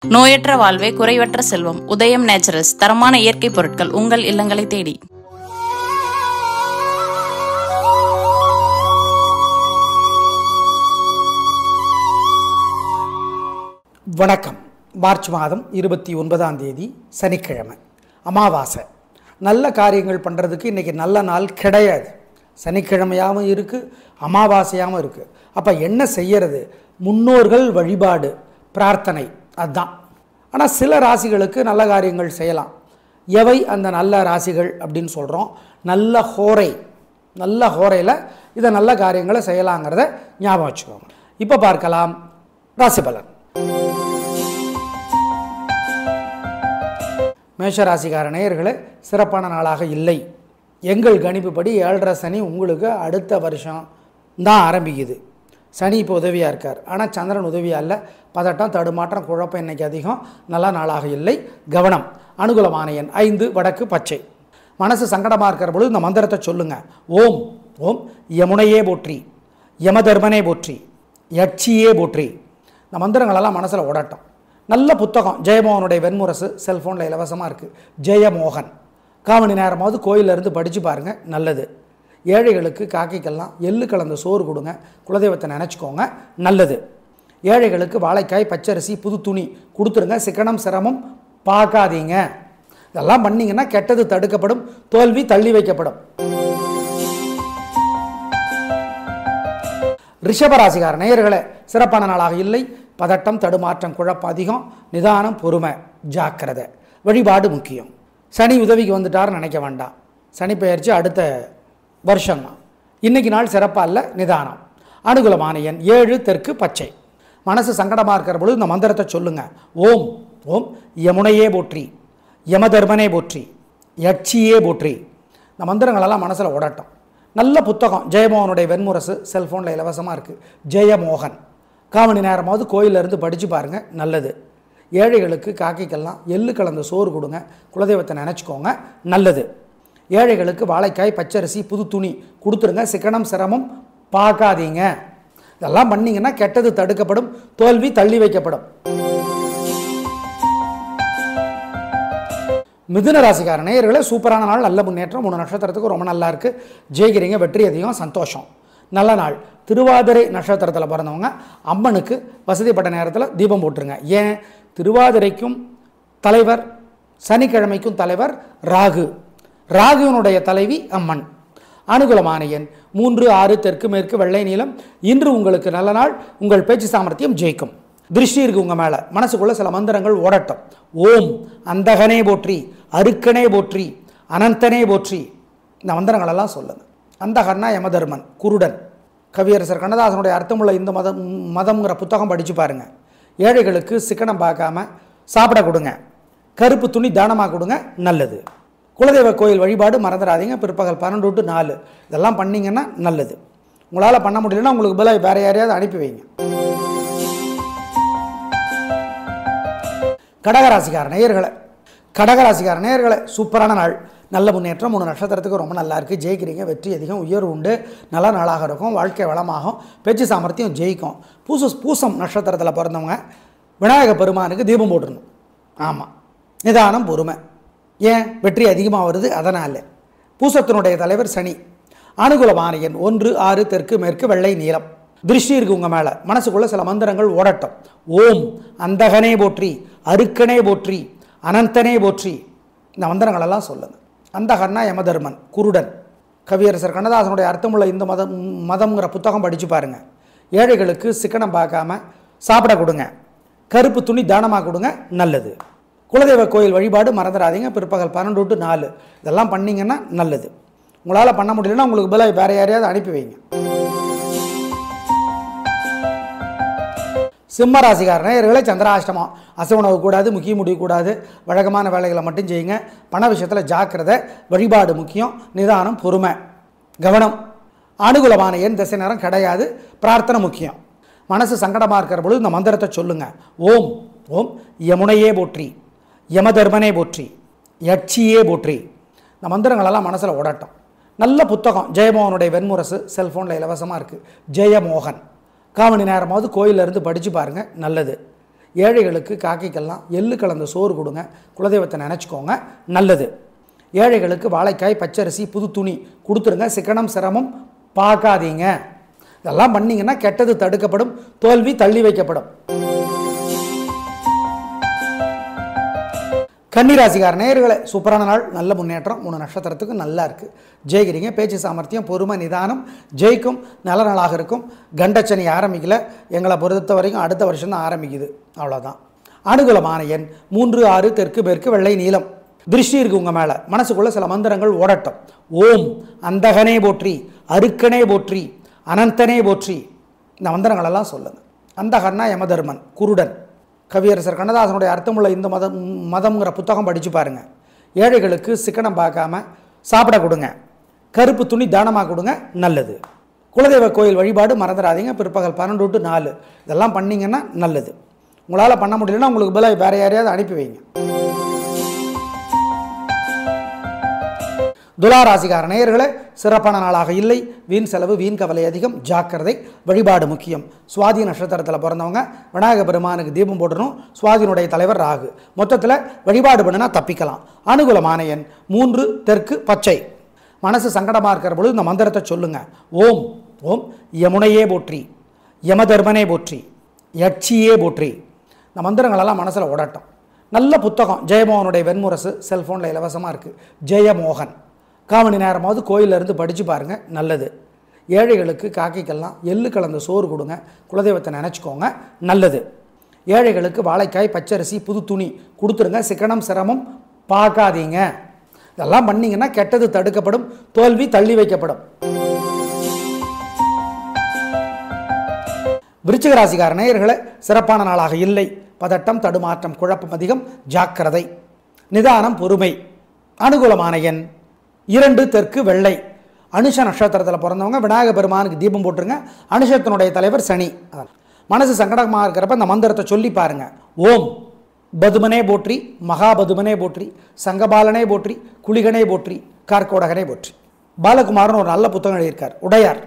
நோயற்ற வாழ்வே குறைவற்ற செல்வம். உதயம் நேச்சுரல்ஸ் தரமான இயற்கை பொருட்கள் உங்கள் இல்லங்களை தேடி. வணக்கம். மார்ச் மாதம் 29ஆம் தேதி சனிக்கிழமை, அமாவாசை. நல்ல காரியங்கள் பண்ணுறதுக்கு இன்றைக்கி நல்ல நாள் கிடையாது. சனிக்கிழமையாகவும் இருக்குது, அமாவாசையாகவும் இருக்குது. அப்போ என்ன செய்யறது? முன்னோர்கள் வழிபாடு, பிரார்த்தனை, அதுதான். ஆனால் சில ராசிகளுக்கு நல்ல காரியங்கள் செய்யலாம். எவை அந்த நல்ல ராசிகள் அப்படின்னு சொல்கிறோம்? நல்ல ஹோரையில் இதை நல்ல காரியங்களை செய்யலாங்கிறத ஞாபகம் வச்சுக்கோங்க. இப்போ பார்க்கலாம் ராசி பலன். மேஷராசிக்கார நேயர்களே, சிறப்பான நாளாக இல்லை. எங்கள் கணிப்புப்படி 7.5 சனி உங்களுக்கு அடுத்த வருஷம் தான் ஆரம்பிக்குது. சனி இப்போ உதவியாக இருக்கார், ஆனால் சந்திரன் உதவியாக இல்லை. பதட்டம், தடுமாற்றம், குழப்பம் இன்றைக்கி அதிகம். நல்ல நாளாக இல்லை, கவனம். அனுகூலமான எண் 5, வடக்கு பச்சை. மனசு சங்கடமாக இருக்கிற பொழுது இந்த மந்திரத்தை சொல்லுங்கள். ஓம் ஓம் யமுனையே போற்றி, யமதர்மனே போற்றி, யட்சியே போற்றி. இந்த மந்திரங்களெல்லாம் மனசில் ஓடட்டும். நல்ல புத்தகம் ஜெயமோகனுடைய வெண்முரசு செல்ஃபோனில் இலவசமாக இருக்குது. ஜெயமோகன் 1/4 மணி நேரமாவது கோயிலிருந்து படித்து பாருங்கள், நல்லது. ஏழைகளுக்கு காக்கைக்கெல்லாம் எள்ளு கலந்த சோறு கொடுங்க, குலதெய்வத்தை நினச்சிக்கோங்க, நல்லது. ஏழைகளுக்கு வாழைக்காய், பச்சரிசி, புது துணி கொடுத்துருங்க. சிக்கனம் சிரமம் பார்க்காதீங்க. இதெல்லாம் பண்ணிங்கன்னா கெட்டது தடுக்கப்படும், தோல்வி தள்ளி வைக்கப்படும். ரிஷபராசிக்கார நேயர்களே, சிறப்பான நாளாக இல்லை. பதட்டம், தடுமாற்றம், குழப்பம் அதிகம். நிதானம், பொறுமை, ஜாக்கிரதை. வழிபாடு முக்கியம். சனி உதவிக்கு வந்துட்டார்னு நினைக்க வேண்டாம். சனி பெயர்ச்சி அடுத்த வருஷம்தான். இன்றைக்கி நாள் சிறப்பாக இல்லை, நிதானம். அனுகூலமான எண் 7, தெற்கு பச்சை. மனசு சங்கடமாக இருக்கிற பொழுது இந்த மந்திரத்தை சொல்லுங்கள். ஓம் ஓம் யமுனையே போற்றி, யமதர்மனே போற்றி, யட்சியே போற்றி. இந்த மந்திரங்களெல்லாம் மனசில் ஓடட்டும். நல்ல புத்தகம் ஜெயமோகனுடைய வெண்முரசு செல்ஃபோனில் இலவசமாக இருக்குது. ஜெயமோகன் 1/4 மணி நேரமாவது கோயிலிருந்து படித்து பாருங்கள், நல்லது. ஏழைகளுக்கு காக்கைக்கெல்லாம் எள்ளு கலந்த சோறு கொடுங்க, குலதெய்வத்தை நினச்சிக்கோங்க, நல்லது. ஏழைகளுக்கு வாழைக்காய், பச்சரிசி, புது துணி கொடுத்துருங்க. சிக்கனம் சிரமம் பார்க்காதீங்க. இதெல்லாம் பண்ணிங்கன்னா கெட்டது தடுக்கப்படும், தோல்வி தள்ளி வைக்கப்படும். மிதுன ராசிக்கார நேயர்களே, சூப்பரான நாள், நல்ல முன்னேற்றம். 3 நட்சத்திரத்துக்கு ரொம்ப நல்லா இருக்குது. ஜெயிக்கிறீங்க, வெற்றி அதிகம், சந்தோஷம். நல்ல நாள். திருவாதிரை நட்சத்திரத்தில் பிறந்தவங்க அம்மனுக்கு வசதிப்பட்ட நேரத்தில் தீபம் போட்டுருங்க. ஏன்? திருவாதிரைக்கும் தலைவர், சனிக்கிழமைக்கும் தலைவர் ராகு. ராகுவினுடைய தலைவி அம்மன். அனுகூலமான எண் 3, 6, தெற்கு மேற்கு, வெள்ளை நீளம். இன்று உங்களுக்கு நல்ல நாள். உங்கள் பேச்சு சாமர்த்தியம் ஜெயிக்கும். திருஷ்டி இருக்குது உங்கள் மேலே. மனசுக்குள்ளே சில மந்திரங்கள் ஓடட்டும். ஓம் அந்தகனே போற்றி, அருக்கனே போற்றி, அனந்தனே போற்றி. இந்த மந்திரங்களெல்லாம் சொல்லுங்கள். அந்தகன்னா யமதர்மன், குருடன். கவியரசர் கண்ணதாசனுடைய அர்த்தமுள்ள இந்த மதம்ங்கிற புத்தகம் படித்து பாருங்கள். ஏழைகளுக்கு சிக்கனம் பார்க்காம சாப்பிட கொடுங்க. கருப்பு துணி தானமாக கொடுங்க, நல்லது. குலதெய்வ கோயில் வழிபாடு மறந்துடாதீங்க. பிற்பகல் 12 to 4 இதெல்லாம் பண்ணிங்கன்னா நல்லது. உங்களால் பண்ண முடியலன்னா உங்களுக்கு பதிலாக வேறு யாரையாவது அனுப்பி வைங்க. கடகராசிக்கார நேயர்களே, சூப்பரான நாள், நல்ல முன்னேற்றம். 3 நட்சத்திரத்துக்கு ரொம்ப நல்லா இருக்குது. ஜெயிக்கிறீங்க, வெற்றி அதிகம், உயர்வு உண்டு. நல்ல நாளாக இருக்கும். வாழ்க்கை வளமாகும், பேச்சு சாமர்த்தியம் ஜெயிக்கும். பூசம் நட்சத்திரத்தில் பிறந்தவங்க விநாயக பெருமானுக்கு தீபம் போட்டுருணும். ஆமாம், நிதானம், பொறுமை. ஏன்? வெற்றி அதிகமாக வருது, அதனால். பூசத்தினுடைய தலைவர் சனி. அனுகூலமான எண் 1, 6, தெற்கு மேற்கு, வெள்ளை நீளம். திருஷ்டி இருக்குது உங்கள் மேலே. மனசுக்குள்ளே சில மந்திரங்கள் ஓடட்டும். ஓம் அந்தகனே போற்றி, அருக்கனே போற்றி, அனந்தனே போற்றி. இந்த மந்திரங்களெல்லாம் சொல்லுங்கள். அந்தகன்னா யமதர்மன், குருடன். கவியரசர் கண்ணதாசனுடைய அர்த்தமுள்ள இந்த மதம்ங்கிற புத்தகம் படித்து பாருங்கள். ஏழைகளுக்கு சிக்கனம் பார்க்காம சாப்பிட கொடுங்க. கருப்பு துணி தானமாக கொடுங்க, நல்லது. குலதெய்வ கோயில் வழிபாடு மறந்துடாதீங்க. பிற்பகல் 12 to 4 இதெல்லாம் பண்ணிங்கன்னா நல்லது. உங்களால் பண்ண முடியலன்னா உங்களுக்கு பதிலாக வேறு யாரையாவது அனுப்பி வைங்க. சிம்மராசிக்கார நேயர்களே, சந்திராஷ்டமம். அசைவுணவு கூடாது, முக்கிய முடியக்கூடாது. வழக்கமான வேலைகளை மட்டும் செய்யுங்க. பண விஷயத்தில் ஜாக்கிரதை. வழிபாடு முக்கியம். நிதானம், பொறுமை, கவனம். அனுகூலமான எண் திசை நேரம் கிடையாது. பிரார்த்தனை முக்கியம். மனசு சங்கடமாக இருக்கிற பொழுது இந்த மந்திரத்தை சொல்லுங்கள். ஓம் ஓம் யமுனையே போற்றி, யமதர்மனே போற்றி, யட்சியே போற்றி. இந்த மந்திரங்களெல்லாம் மனசில் ஓடட்டும். நல்ல புத்தகம் ஜெயமோகனுடைய வெண்முரசு செல்ஃபோனில் இலவசமாக இருக்குது. ஜெயமோகன் 1/4 மணி நேரமாவது கோயிலிருந்து படித்து பாருங்கள், நல்லது. ஏழைகளுக்கு காக்கைக்கெல்லாம் எள்ளு கலந்த சோறு கொடுங்க, குலதெய்வத்தை நினச்சிக்கோங்க, நல்லது. ஏழைகளுக்கு வாழைக்காய், பச்சரிசி, புது துணி கொடுத்துருங்க, சிக்கனம் சிரமம் பார்க்காதீங்க. இதெல்லாம் பண்ணிங்கன்னா கெட்டது தடுக்கப்படும், தோல்வி தள்ளி வைக்கப்படும். கன்னிராசிக்கார நேயர்களே, சூப்பரான நாள், நல்ல முன்னேற்றம். 3 நட்சத்திரத்துக்கு நல்லா இருக்குது. ஜெயிக்கிறீங்க. பேச்சு சாமர்த்தியம், பொறுமை, நிதானம் ஜெயிக்கும். நல்ல நாளாக இருக்கும். கண்டச்சனி ஆரம்பிக்கல, எங்களை பொறுத்த வரைக்கும் அடுத்த வருஷம் தான் ஆரம்பிக்குது, அவ்வளோதான். அனுகூலமான எண் 3, 6, தெற்கு மேற்கு, வெள்ளை நீலம். திருஷ்டி இருக்குது உங்கள் மேலே. மனசுக்குள்ளே சில மந்திரங்கள் ஓடட்டும். ஓம் அந்தகனே போற்றி, அருக்கனே போற்றி, அனந்தனே போற்றி. இந்த மந்திரங்களெல்லாம் சொல்லுங்கள். அந்தகன்னா யமதர்மன், குருடன். கவியரசர் கண்ணதாசனுடைய அர்த்தமுள்ள இந்த மதம்ங்கிற புத்தகம் படித்து பாருங்கள். ஏழைகளுக்கு சிக்கனம் பார்க்காம சாப்பிட கொடுங்க, கருப்பு துணி தானமாக கொடுங்க, நல்லது. குலதெய்வ கோயில் வழிபாடு மறந்துடாதீங்க. பிற்பகல் 12 to 4 இதெல்லாம் பண்ணிங்கன்னா நல்லது. உங்களால் பண்ண முடியலன்னா உங்களுக்கு பதிலாக வேறு யாரையாவது அனுப்பி வைங்க. துளாராசிக்கார நேயர்களே, சிறப்பான நாளாக இல்லை. வீண் செலவு, வீண் கவலை அதிகம், ஜாக்கிரதை. வழிபாடு முக்கியம். சுவாதி நட்சத்திரத்தில் பிறந்தவங்க விநாயக பெருமானுக்கு தீபம் போடணும். சுவாதியினுடைய தலைவர் ராகு. மொத்தத்தில் வழிபாடு பண்ணினா தப்பிக்கலாம். அனுகூலமான எண் 3, தெற்கு, பச்சை. மனசு சங்கடமாக இருக்கிற பொழுது இந்த மந்திரத்தை சொல்லுங்கள். ஓம் ஓம் யமுனையே போற்றி, யமதர்மனே போற்றி, யட்சியே போற்றி. இந்த மந்திரங்களெல்லாம் மனசில் ஓடட்டும். நல்ல புத்தகம் ஜெயமோகனுடைய வெண்முரசு செல்ஃபோனில் இலவசமாக இருக்குது. ஜெயமோகன். 1/4 மணி நேரமாவது கோயிலிருந்து படித்து பாருங்கள், நல்லது. ஏழைகளுக்கு காக்கைக்கெல்லாம் எள்ளு கலந்த சோறு கொடுங்க, குலதெய்வத்தை நினச்சிக்கோங்க, நல்லது. ஏழைகளுக்கு வாழைக்காய், பச்சரிசி, புது துணி கொடுத்துருங்க, சிக்கனம் சிரமம் பார்க்காதீங்க. இதெல்லாம் பண்ணிங்கன்னா கெட்டது தடுக்கப்படும், தோல்வி தள்ளி வைக்கப்படும். விருச்சிக ராசிக்கார நேயர்களே, சிறப்பான நாளாக இல்லை. பதட்டம், தடுமாற்றம், குழப்பம் அதிகம், ஜாக்கிரதை. நிதானம், பொறுமை. அனுகூலமான எண் 2, தெற்கு, வெள்ளை. அனுஷ நட்சத்திரத்தில் பிறந்தவங்க விநாயக பெருமானுக்கு தீபம் போட்டுருங்க. அனுஷத்தினுடைய தலைவர் சனி. மனசு சங்கடமாக இருக்கிறப்ப இந்த மந்திரத்தை சொல்லி பாருங்க. ஓம் பதுமனே போற்றி, மகாபதுமனே போற்றி, சங்கபாலனே போற்றி, குளிகனே போற்றி, கார்கோடகனே போற்றி. பாலகுமாரன் ஒரு நல்ல புத்தகம் எழுதியிருக்கார், உடையார்.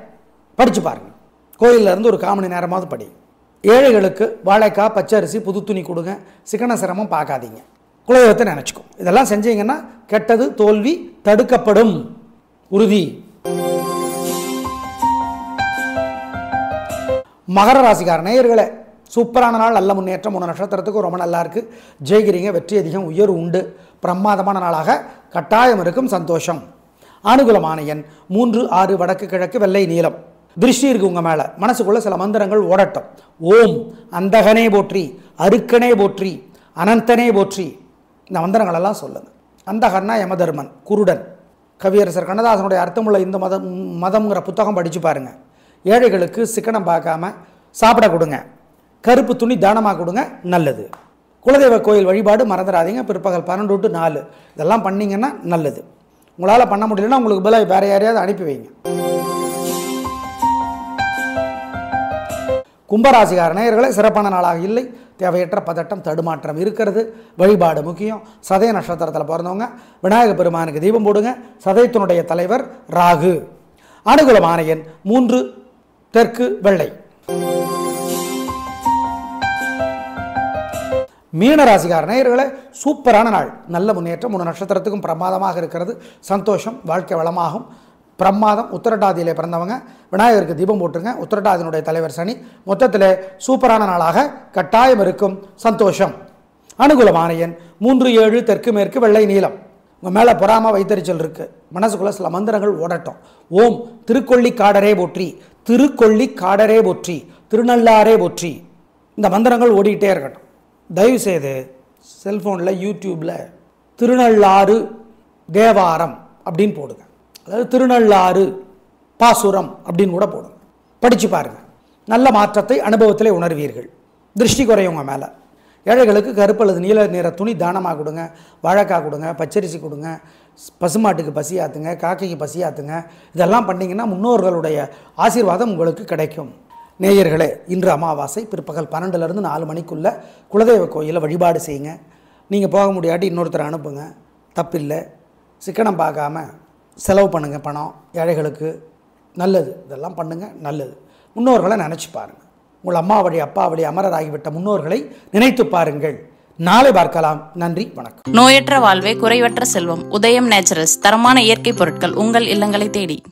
படித்து பாருங்க. கோயிலிருந்து ஒரு 1/4 மணி நேரமாவது படி. ஏழைகளுக்கு வாழைக்காய், பச்சரிசி, புது துணி கொடுங்க, சிக்கன சிரமம் பார்க்காதீங்க, குலதெய்வத்தை நினச்சிக்கும். இதெல்லாம் செஞ்சீங்கன்னா கெட்டது தோல்வி தடுக்கப்படும், உறுதி. மகர ராசிக்கார நேயர்களே, சூப்பரான நாள், நல்ல முன்னேற்றம். 3 நட்சத்திரத்துக்கு ரொம்ப நல்லா இருக்குது. ஜெயிக்கிறீங்க. வெற்றி அதிகம், உயர்வு உண்டு. பிரமாதமான நாளாக கட்டாயம் இருக்கும், சந்தோஷம். அனுகூலமான எண் 3, 6, வடக்கு, கிழக்கு, வெள்ளை நீலம். திருஷ்டி இருக்குது உங்கள் மேலே. மனசுக்குள்ளே சில மந்திரங்கள் ஓடட்டும். ஓம் அந்தகனே போற்றி, அருக்கனே போற்றி, அனந்தனே போற்றி. இந்த மந்திரங்களெல்லாம் சொல்லுங்கள். அந்தகன்னா யமதர்மன், குருடன். கவியரசர் கண்ணதாசனுடைய அர்த்தமுள்ள இந்த மதம்ங்கிற புத்தகம் படித்து பாருங்கள். ஏழைகளுக்கு சிக்கனம் பார்க்காம சாப்பிட கொடுங்க, கருப்பு துணி தானமாக கொடுங்க, நல்லது. குலதெய்வ கோயில் வழிபாடு மறந்துடாதீங்க. பிற்பகல் 12 to 4 இதெல்லாம் பண்ணிங்கன்னா நல்லது. உங்களால் பண்ண முடியலன்னா உங்களுக்கு பதிலாக வேறு யாரையாவது அனுப்பி வைங்க. கும்பராசிக்கார நேயர்களே, சிறப்பான நாளாக இல்லை. தேவையற்ற பதட்டம், தடுமாற்றம் இருக்கிறது. வழிபாடு முக்கியம். சதய நட்சத்திரத்தில் பிறந்தவங்க விநாயக பெருமானுக்கு தீபம் போடுங்க. சதயத்தினுடைய தலைவர் ராகு. அனுகூலமான எண் 3, தெற்கு, வெள்ளை. மீன ராசிக்கார நேயர்களே, சூப்பரான நாள், நல்ல முன்னேற்றம். 3 நட்சத்திரத்துக்கும் பிரமாதமாக இருக்கிறது, சந்தோஷம். வாழ்க்கை வளமாகும், பிரமாதம். உத்திரட்டாதியிலே பிறந்தவங்க விநாயகருக்கு தீபம் போட்டுருங்க. உத்திரட்டாதியினுடைய தலைவர் சனி. மொத்தத்தில் சூப்பரான நாளாக கட்டாயம் இருக்கும், சந்தோஷம். அனுகூலமான எண் 3, 7, தெற்கு மேற்கு, வெள்ளை நீலம். உங்கள் மேலே பொறாமல் வைத்தறிச்சல் இருக்குது. மனசுக்குள்ளே சில மந்திரங்கள் ஓடட்டும். ஓம் திருக்கொள்ளிக்காடரே போற்றி, திருக்கொள்ளிக்காடரே போற்றி, திருநள்ளாரே போற்றி. இந்த மந்திரங்கள் ஓடிக்கிட்டே இருக்கட்டும். தயவுசெய்து செல்ஃபோனில் யூடியூப்பில் திருநள்ளாறு தேவாரம் அப்படின்னு போடுங்க. அதாவது திருநள்ளாறு பாசுரம் அப்படின்னு கூட போடுங்க. படித்து பாருங்கள். நல்ல மாற்றத்தை அனுபவத்திலே உணர்வீர்கள். திருஷ்டி குறையுங்க மேலே. ஏழைகளுக்கு கருப்பு அல்லது நீல நிற துணி தானமாக கொடுங்க. வாழைக்காய் கொடுங்க, பச்சரிசி கொடுங்க, பசுமாட்டுக்கு பசியாத்துங்க, காக்கைக்கு பசியாத்துங்க. இதெல்லாம் பண்ணிங்கன்னா முன்னோர்களுடைய ஆசீர்வாதம் உங்களுக்கு கிடைக்கும். நேயர்களே, இன்று அமாவாசை. பிற்பகல் 12லேருந்து 4 மணிக்குள்ளே குலதெய்வ கோயிலில் வழிபாடு செய்யுங்க. நீங்கள் போக முடியாட்டி இன்னொருத்தரை அனுப்புங்க, தப்பில்லை. சிக்கனம் பார்க்காம செலவு பண்ணுங்கள். பணம் ஏழைகளுக்கு நல்லது. இதெல்லாம் பண்ணுங்கள், நல்லது. முன்னோர்களை நினச்சி பாருங்கள். உங்கள் அம்மா வழி அப்பா வழி அமரராகிவிட்ட முன்னோர்களை நினைத்து பாருங்கள். நாளை பார்க்கலாம். நன்றி, வணக்கம். நோயற்ற வாழ்வே குறைவற்ற செல்வம். உதயம் நேச்சுரல்ஸ் தரமான இயற்கை பொருட்கள் உங்கள் இல்லங்களை தேடி.